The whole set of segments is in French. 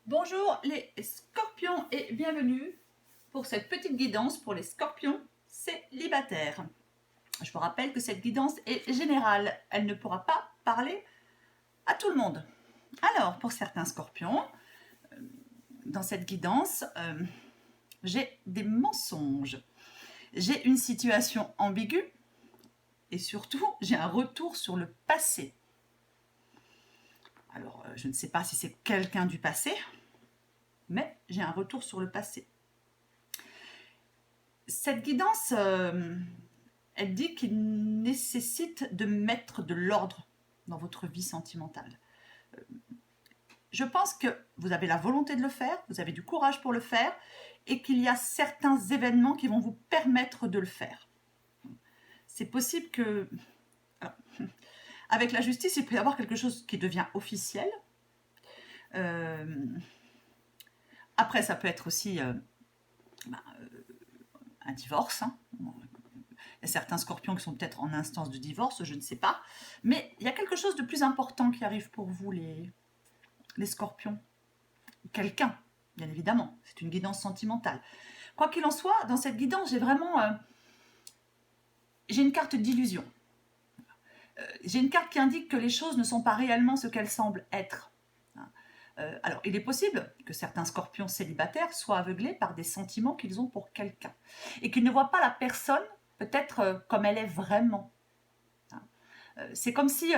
Bonjour les scorpions et bienvenue pour cette petite guidance pour les scorpions célibataires. Je vous rappelle que cette guidance est générale, elle ne pourra pas parler à tout le monde. Alors pour certains scorpions, dans cette guidance, j'ai des mensonges, j'ai une situation ambiguë et surtout j'ai un retour sur le passé. Alors je ne sais pas si c'est quelqu'un du passé, mais j'ai un retour sur le passé. Cette guidance, elle dit qu'il nécessite de mettre de l'ordre dans votre vie sentimentale. Je pense que vous avez la volonté de le faire, vous avez du courage pour le faire, et qu'il y a certains événements qui vont vous permettre de le faire. C'est possible que... Alors, avec la justice, il peut y avoir quelque chose qui devient officiel. Après, ça peut être aussi un divorce. Il y a certains scorpions qui sont peut-être en instance de divorce, je ne sais pas. Mais il y a quelque chose de plus important qui arrive pour vous, les scorpions. Quelqu'un, bien évidemment. C'est une guidance sentimentale. Quoi qu'il en soit, dans cette guidance, j'ai vraiment... j'ai une carte d'illusion. J'ai une carte qui indique que les choses ne sont pas réellement ce qu'elles semblent être. Alors, il est possible que certains scorpions célibataires soient aveuglés par des sentiments qu'ils ont pour quelqu'un et qu'ils ne voient pas la personne peut-être comme elle est vraiment. C'est comme si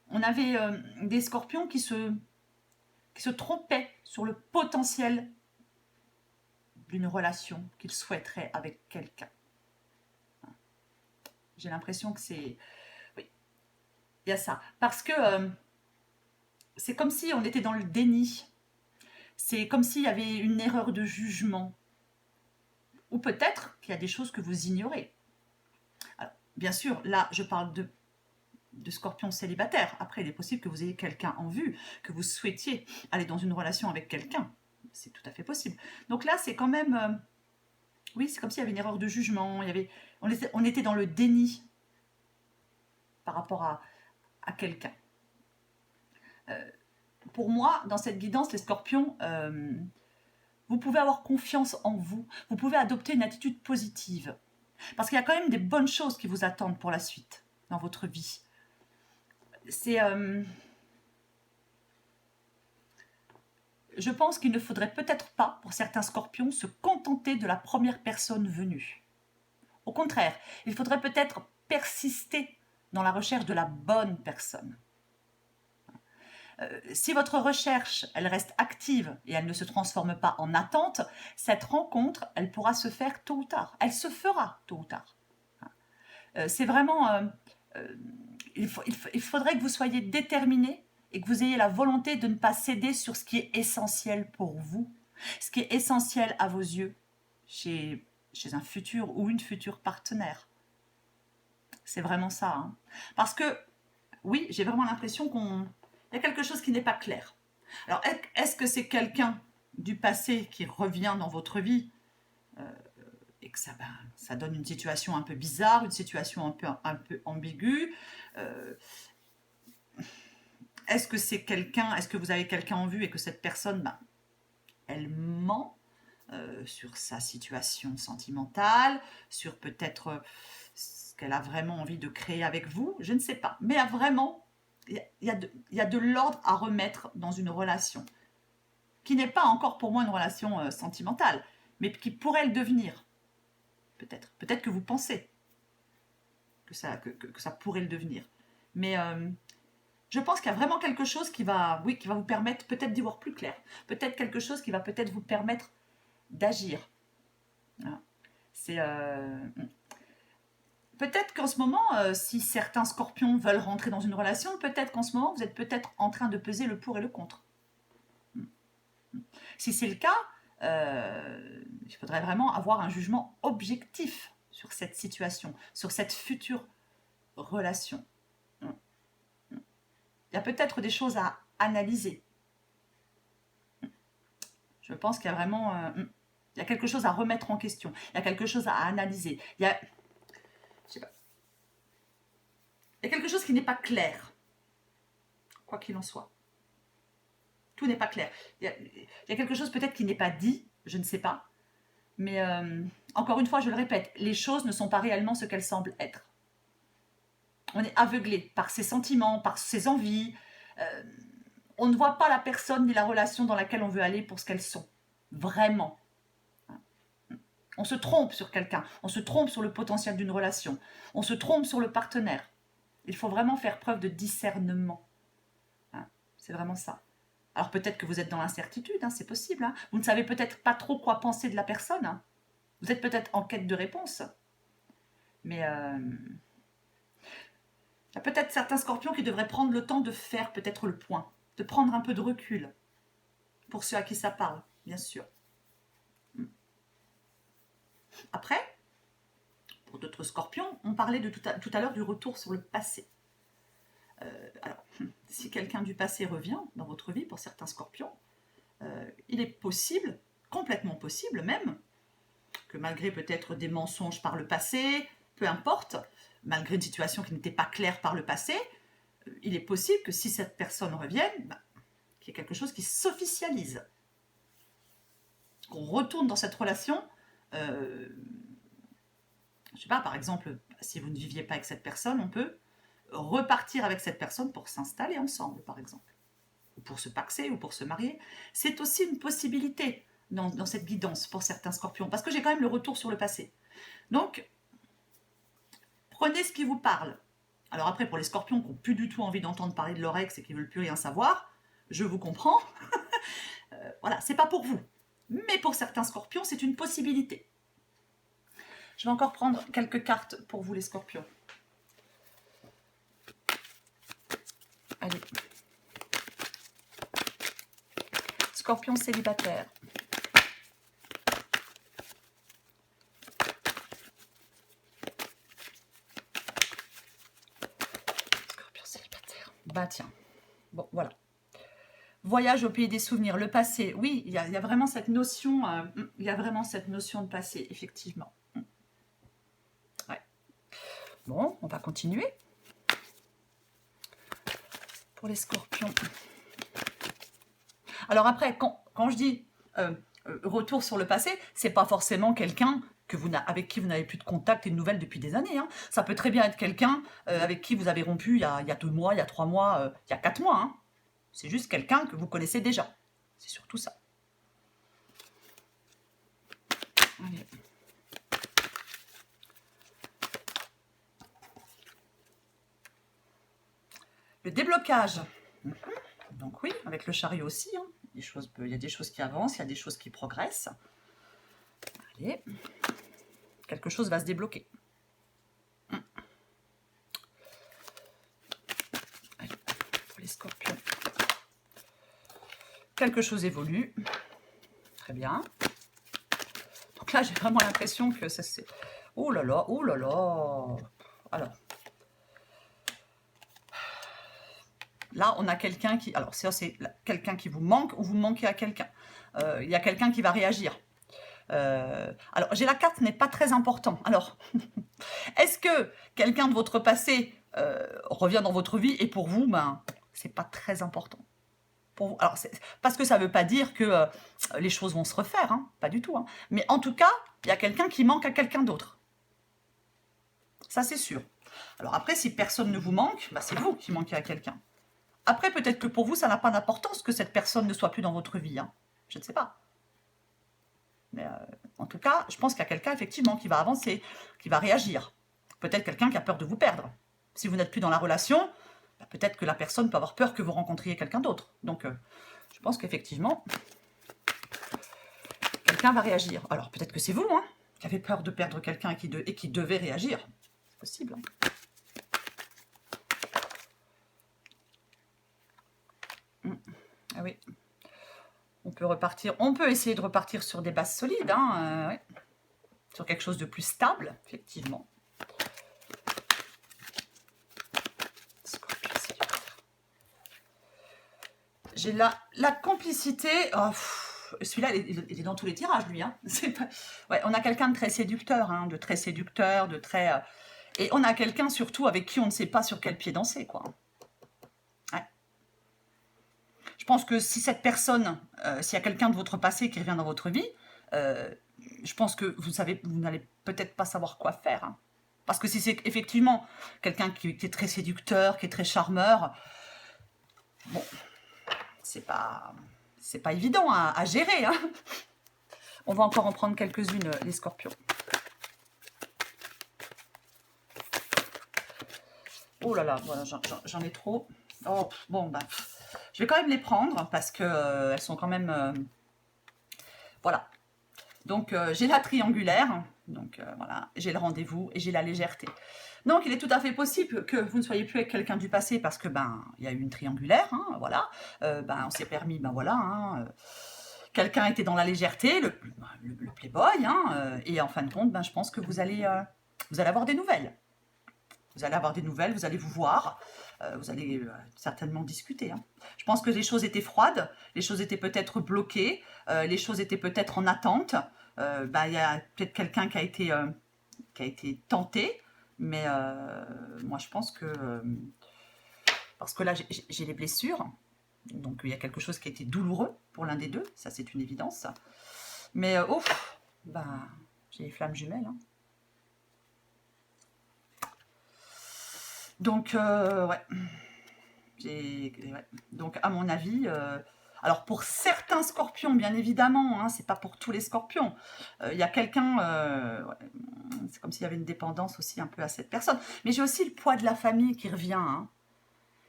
on avait des scorpions qui se trompaient sur le potentiel d'une relation qu'ils souhaiteraient avec quelqu'un. J'ai l'impression que c'est... Oui, il y a ça. Parce que c'est comme si on était dans le déni. C'est comme s'il y avait une erreur de jugement. Ou peut-être qu'il y a des choses que vous ignorez. Alors, bien sûr, là, je parle de scorpions célibataires. Après, il est possible que vous ayez quelqu'un en vue, que vous souhaitiez aller dans une relation avec quelqu'un. C'est tout à fait possible. Donc là, c'est quand même... oui, c'est comme s'il y avait une erreur de jugement. On était dans le déni par rapport à quelqu'un. Pour moi, dans cette guidance, les scorpions, vous pouvez avoir confiance en vous. Vous pouvez adopter une attitude positive. Parce qu'il y a quand même des bonnes choses qui vous attendent pour la suite dans votre vie. C'est... je pense qu'il ne faudrait peut-être pas, pour certains scorpions, se contenter de la première personne venue. Au contraire, il faudrait peut-être persister dans la recherche de la bonne personne. Si votre recherche, elle reste active et elle ne se transforme pas en attente, cette rencontre, elle pourra se faire tôt ou tard. Elle se fera tôt ou tard. C'est vraiment... il faudrait que vous soyez déterminé et que vous ayez la volonté de ne pas céder sur ce qui est essentiel pour vous, ce qui est essentiel à vos yeux chez un futur ou une future partenaire. C'est vraiment ça. Hein. Parce que, oui, j'ai vraiment l'impression il y a quelque chose qui n'est pas clair. Alors, est-ce que c'est quelqu'un du passé qui revient dans votre vie et que ça donne une situation un peu bizarre, une situation un peu ambiguë est-ce que c'est quelqu'un, est-ce que vous avez quelqu'un en vue et que cette personne, elle ment sur sa situation sentimentale, sur peut-être ce qu'elle a vraiment envie de créer avec vous, je ne sais pas. Mais il y a de l'ordre à remettre dans une relation, qui n'est pas encore pour moi une relation sentimentale, mais qui pourrait le devenir. Peut-être. Peut-être que vous pensez que ça pourrait le devenir. Mais je pense qu'il y a vraiment quelque chose qui va vous permettre peut-être d'y voir plus clair. Peut-être quelque chose qui va peut-être vous permettre d'agir. C'est... peut-être qu'en ce moment, si certains scorpions veulent rentrer dans une relation, peut-être qu'en ce moment, vous êtes peut-être en train de peser le pour et le contre. Si c'est le cas, il faudrait vraiment avoir un jugement objectif sur cette situation, sur cette future relation. Il y a peut-être des choses à analyser. Je pense qu'il y a vraiment... il y a quelque chose à remettre en question. Il y a quelque chose à analyser. Je sais pas. Il y a quelque chose qui n'est pas clair. Quoi qu'il en soit. Tout n'est pas clair. Il y a quelque chose peut-être qui n'est pas dit, je ne sais pas. Mais encore une fois, je le répète, les choses ne sont pas réellement ce qu'elles semblent être. On est aveuglé par ses sentiments, par ses envies. On ne voit pas la personne ni la relation dans laquelle on veut aller pour ce qu'elles sont. Vraiment. On se trompe sur quelqu'un, on se trompe sur le potentiel d'une relation, on se trompe sur le partenaire. Il faut vraiment faire preuve de discernement. C'est vraiment ça. Alors peut-être que vous êtes dans l'incertitude, c'est possible. Vous ne savez peut-être pas trop quoi penser de la personne. Vous êtes peut-être en quête de réponse. Mais il y a peut-être certains scorpions qui devraient prendre le temps de faire peut-être le point, de prendre un peu de recul. Pour ceux à qui ça parle, bien sûr. Après, pour d'autres scorpions, on parlait de tout à l'heure du retour sur le passé. Alors, si quelqu'un du passé revient dans votre vie, pour certains scorpions, il est possible, complètement possible même, que malgré peut-être des mensonges par le passé, peu importe, malgré une situation qui n'était pas claire par le passé, il est possible que si cette personne revienne, qu'il y ait quelque chose qui s'officialise. Qu'on retourne dans cette relation, je ne sais pas, par exemple, si vous ne viviez pas avec cette personne, on peut repartir avec cette personne pour s'installer ensemble, par exemple. Ou pour se paxer, ou pour se marier. C'est aussi une possibilité dans cette guidance pour certains scorpions, parce que j'ai quand même le retour sur le passé. Donc, prenez ce qui vous parle. Alors après, pour les scorpions qui n'ont plus du tout envie d'entendre parler de leur ex et qui ne veulent plus rien savoir, je vous comprends. Voilà, c'est pas pour vous. Mais pour certains scorpions, c'est une possibilité. Je vais encore prendre quelques cartes pour vous, les scorpions. Allez. Scorpion célibataire. Scorpion célibataire. Bah tiens. Bon, voilà. Voyage au pays des souvenirs. Le passé. Oui, il y a vraiment cette notion. Il y a vraiment cette notion de passé, effectivement. Ouais. Bon, on va continuer. Pour les scorpions. Alors après, quand je dis retour sur le passé, c'est pas forcément quelqu'un avec qui vous n'avez plus de contact et de nouvelles depuis des années. Ça peut très bien être quelqu'un avec qui vous avez rompu il y a 2 mois, il y a 3 mois, il y a 4 mois. C'est juste quelqu'un que vous connaissez déjà. C'est surtout ça. Allez. Le déblocage. Donc oui, avec le chariot aussi. Il y a des choses qui avancent, il y a des choses qui progressent. Allez. Quelque chose va se débloquer. Allez, pour les scorpions. Quelque chose évolue. Très bien. Donc là, j'ai vraiment l'impression que ça c'est... Oh là là, oh là là. Alors... Là, on a quelqu'un qui... Alors, c'est quelqu'un qui vous manque ou vous manquez à quelqu'un. Il y a quelqu'un qui va réagir. Alors, j'ai la carte n'est pas très important. Alors, est-ce que quelqu'un de votre passé revient dans votre vie et pour vous, c'est pas très important pour vous. Alors, parce que ça ne veut pas dire que les choses vont se refaire, pas du tout. Mais en tout cas, il y a quelqu'un qui manque à quelqu'un d'autre. Ça, c'est sûr. Alors après, si personne ne vous manque, c'est vous qui manquez à quelqu'un. Après, peut-être que pour vous, ça n'a pas d'importance que cette personne ne soit plus dans votre vie. Je ne sais pas. Mais en tout cas, je pense qu'il y a quelqu'un, effectivement, qui va avancer, qui va réagir. Peut-être quelqu'un qui a peur de vous perdre. Si vous n'êtes plus dans la relation, peut-être que la personne peut avoir peur que vous rencontriez quelqu'un d'autre. Donc, je pense qu'effectivement, quelqu'un va réagir. Alors, peut-être que c'est vous, qui avez peur de perdre quelqu'un et qui devait réagir. C'est possible. Ah oui. On peut essayer de repartir sur des bases solides, ouais. Sur quelque chose de plus stable, effectivement. J'ai la complicité. Oh, celui-là, il est dans tous les tirages, lui. Ouais, on a quelqu'un de très séducteur, de très... Et on a quelqu'un surtout avec qui on ne sait pas sur quel pied danser, quoi. Ouais. Je pense que si cette personne, s'il y a quelqu'un de votre passé qui revient dans votre vie, je pense que vous n'allez peut-être pas savoir quoi faire, hein. Parce que si c'est effectivement quelqu'un qui est très séducteur, qui est très charmeur, bon, c'est pas évident à gérer, hein. On va encore en prendre quelques-unes, les scorpions. Oh là là, voilà, j'en ai trop. Oh, bon, bah, je vais quand même les prendre parce que elles sont quand même... voilà. Donc, j'ai la triangulaire, donc voilà, j'ai le rendez-vous et j'ai la légèreté. Donc, il est tout à fait possible que vous ne soyez plus avec quelqu'un du passé parce que, ben, il y a eu une triangulaire, hein, voilà. Ben, on s'est permis, ben voilà, hein, quelqu'un était dans la légèreté, le playboy, hein, et en fin de compte, ben, je pense que vous allez avoir des nouvelles. Vous allez avoir des nouvelles, vous allez vous voir, vous allez certainement discuter, hein. Je pense que les choses étaient froides, les choses étaient peut-être bloquées, les choses étaient peut-être en attente. Bah, y a peut-être quelqu'un qui a été tenté, mais moi je pense que... parce que là j'ai les blessures, donc il y a quelque chose qui a été douloureux pour l'un des deux, ça c'est une évidence. Mais bah, j'ai les flammes jumelles, hein. Donc, ouais. Ouais. Donc, à mon avis, alors pour certains scorpions, bien évidemment, hein, c'est pas pour tous les scorpions. Il y a quelqu'un, ouais, c'est comme s'il y avait une dépendance aussi un peu à cette personne. Mais j'ai aussi le poids de la famille qui revient, hein.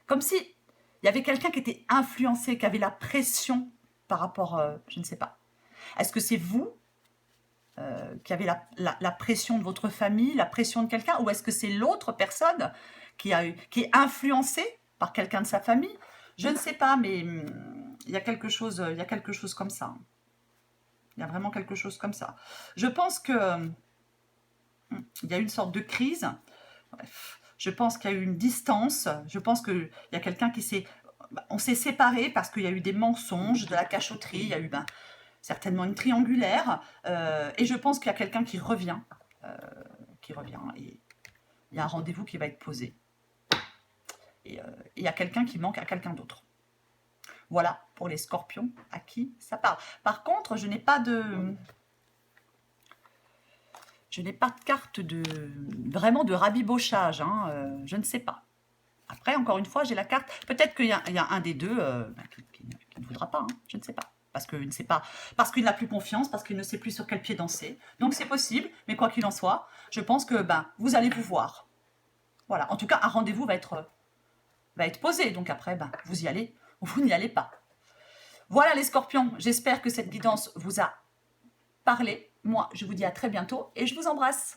Comme si il y avait quelqu'un qui était influencé, qui avait la pression par rapport, je ne sais pas. Est-ce que c'est vous qui avez la pression de votre famille, la pression de quelqu'un, ou est-ce que c'est l'autre personne qui est influencée par quelqu'un de sa famille? Je ne sais pas, mais il y a quelque chose comme ça. Il y a vraiment quelque chose comme ça. Je pense que il y a une sorte de crise. Bref, je pense qu'il y a eu une distance. Je pense qu'il y a quelqu'un on s'est séparés parce qu'il y a eu des mensonges, de la cachotterie. Il y a eu certainement une triangulaire. Et je pense qu'il y a quelqu'un qui revient. Et il y a un rendez-vous qui va être posé. Et il y a quelqu'un qui manque à quelqu'un d'autre. Voilà pour les scorpions à qui ça parle. Par contre, je n'ai pas de carte vraiment de rabibochage, hein, je ne sais pas. Après, encore une fois, j'ai la carte. Peut-être qu'il y a un des deux qui ne voudra pas, hein, je ne sais pas. Parce qu'il ne sait pas, parce qu'il n'a plus confiance, parce qu'il ne sait plus sur quel pied danser. Donc c'est possible, mais quoi qu'il en soit, je pense que vous allez vous voir. Voilà. En tout cas, un rendez-vous va être posé. Donc après, vous y allez ou vous n'y allez pas. Voilà les scorpions, j'espère que cette guidance vous a parlé. Moi, je vous dis à très bientôt et je vous embrasse.